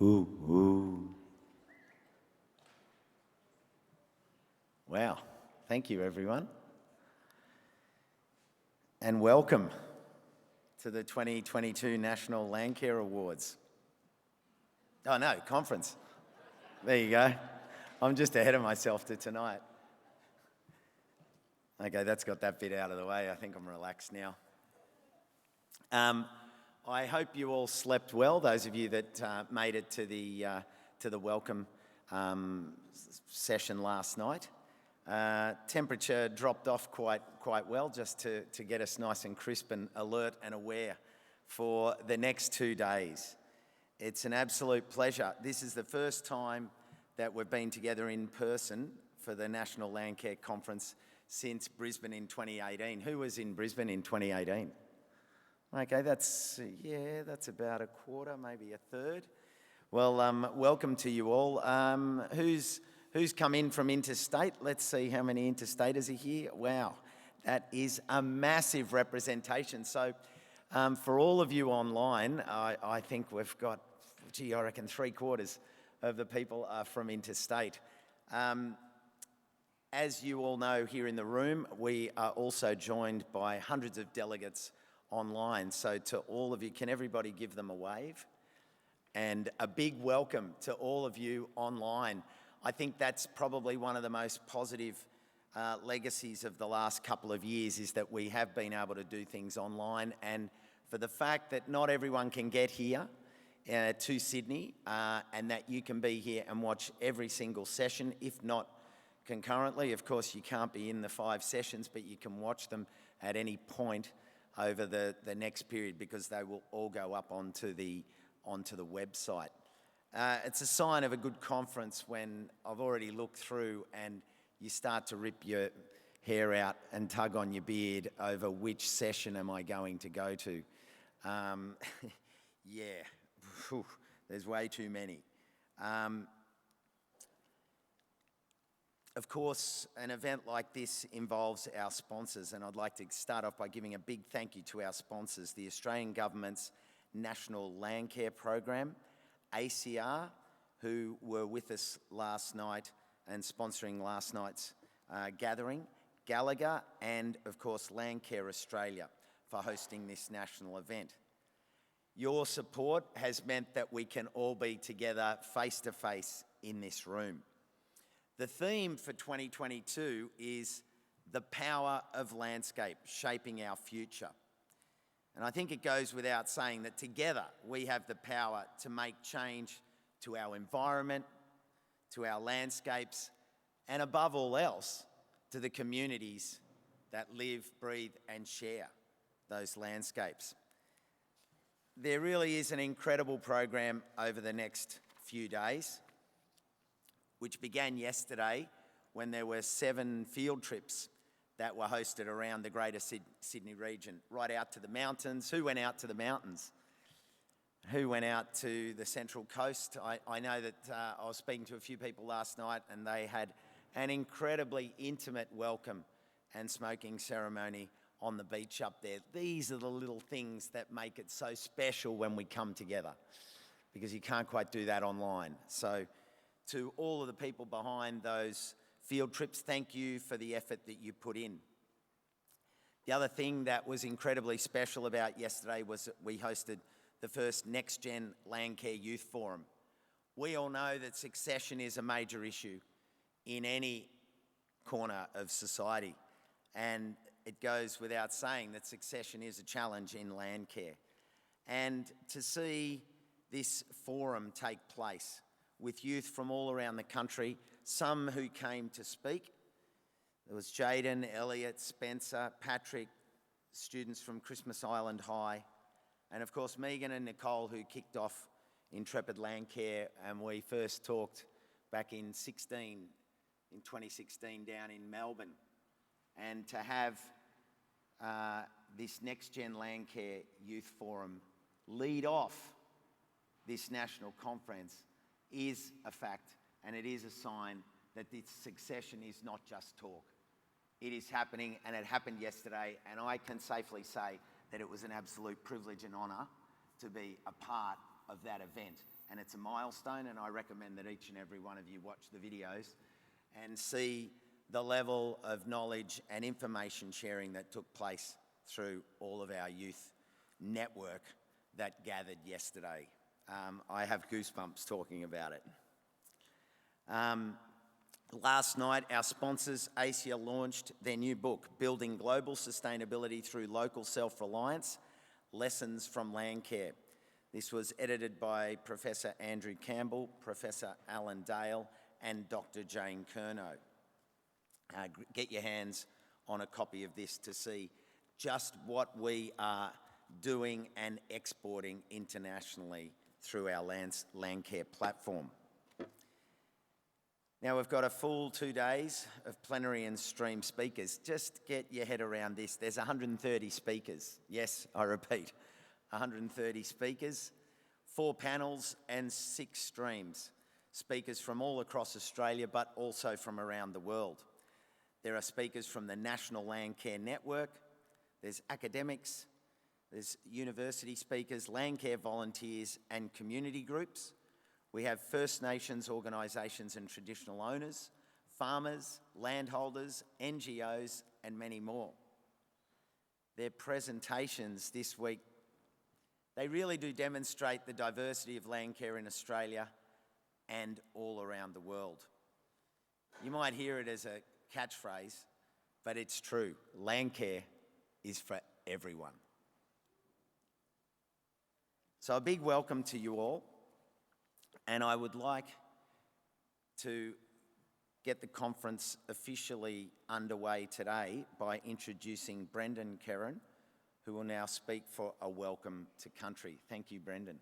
Ooh, ooh. Wow, thank you everyone. And welcome to the 2022 National Landcare Awards. Oh no, conference. There you go. I'm just ahead of myself to tonight. Okay, that's got that bit out of the way. I think I'm relaxed now. I hope you all slept well, those of you that made it to the welcome session last night. Temperature dropped off quite well just to get us nice and crisp and alert and aware for the next 2 days. It's an absolute pleasure. This is the first time that we've been together in person for the National Landcare Conference since Brisbane in 2018. Who was in Brisbane in 2018? Okay, that's about a quarter, maybe a third. Well, welcome to you all. Who's come in from interstate? Let's see how many interstaters are here. Wow, that is a massive representation. So for all of you online, I think we've got, I reckon 3/4 of the people are from interstate. As you all know here in the room, we are also joined by hundreds of delegates online. So to all of you, can everybody give them a wave? And a big welcome to all of you online. I think that's probably one of the most positive legacies of the last couple of years is that we have been able to do things online, and for the fact that not everyone can get here to Sydney and that you can be here and watch every single session, if not concurrently. Of course, you can't be in the 5 sessions, but you can watch them at any point over the next period because they will all go up onto the website. It's a sign of a good conference when I've already looked through and you start to rip your hair out and tug on your beard over which session am I going to go to. Yeah, whew, there's way too many. Of course, an event like this involves our sponsors, and I'd like to start off by giving a big thank you to our sponsors, the Australian Government's National Landcare Program, ACR, who were with us last night and sponsoring last night's gathering, Gallagher, and of course Landcare Australia for hosting this national event. Your support has meant that we can all be together face to face in this room. The theme for 2022 is the power of landscape shaping our future. And I think it goes without saying that together we have the power to make change to our environment, to our landscapes, and above all else, to the communities that live, breathe, and share those landscapes. There really is an incredible program over the next few days, which began yesterday when there were 7 field trips that were hosted around the greater Sydney region, right out to the mountains. Who went out to the mountains? Who went out to the Central Coast? I know that I was speaking to a few people last night and they had an incredibly intimate welcome and smoking ceremony on the beach up there. These are the little things that make it so special when we come together, because you can't quite do that online. So to all of the people behind those field trips, thank you for the effort that you put in. The other thing that was incredibly special about yesterday was that we hosted the first Next Gen Landcare Youth Forum. We all know that succession is a major issue in any corner of society, and it goes without saying that succession is a challenge in landcare. And to see this forum take place with youth from all around the country, some who came to speak. There was Jaden, Elliot, Spencer, Patrick, students from Christmas Island High, and of course Megan and Nicole, who kicked off Intrepid Landcare, and we first talked back in 2016 down in Melbourne. And to have this Next Gen Landcare Youth Forum lead off this national conference is a fact, and it is a sign that this succession is not just talk. It is happening, and it happened yesterday, and I can safely say that it was an absolute privilege and honour to be a part of that event and it's a milestone, and I recommend that each and every one of you watch the videos and see the level of knowledge and information sharing that took place through all of our youth network that gathered yesterday. I have goosebumps talking about it. Last night, our sponsors, ASIA, launched their new book, Building Global Sustainability Through Local Self-Reliance, Lessons from Landcare. This was edited by Professor Andrew Campbell, Professor Alan Dale, and Dr. Jane Curnow. Get your hands on a copy of this to see just what we are doing and exporting internationally through our Landcare platform. Now, we've got a full 2 days of plenary and stream speakers. Just get your head around this. There's 130 speakers. Yes, I repeat, 130 speakers, 4 panels and 6 streams. Speakers from all across Australia, but also from around the world. There are speakers from the National Landcare Network, there's academics, there's university speakers, Landcare volunteers and community groups. We have First Nations organisations and traditional owners, farmers, landholders, NGOs, and many more. Their presentations this week, they really do demonstrate the diversity of Landcare in Australia and all around the world. You might hear it as a catchphrase, but it's true. Landcare is for everyone. So a big welcome to you all. And I would like to get the conference officially underway today by introducing Brendan Kerrin, who will now speak for a welcome to country. Thank you, Brendan.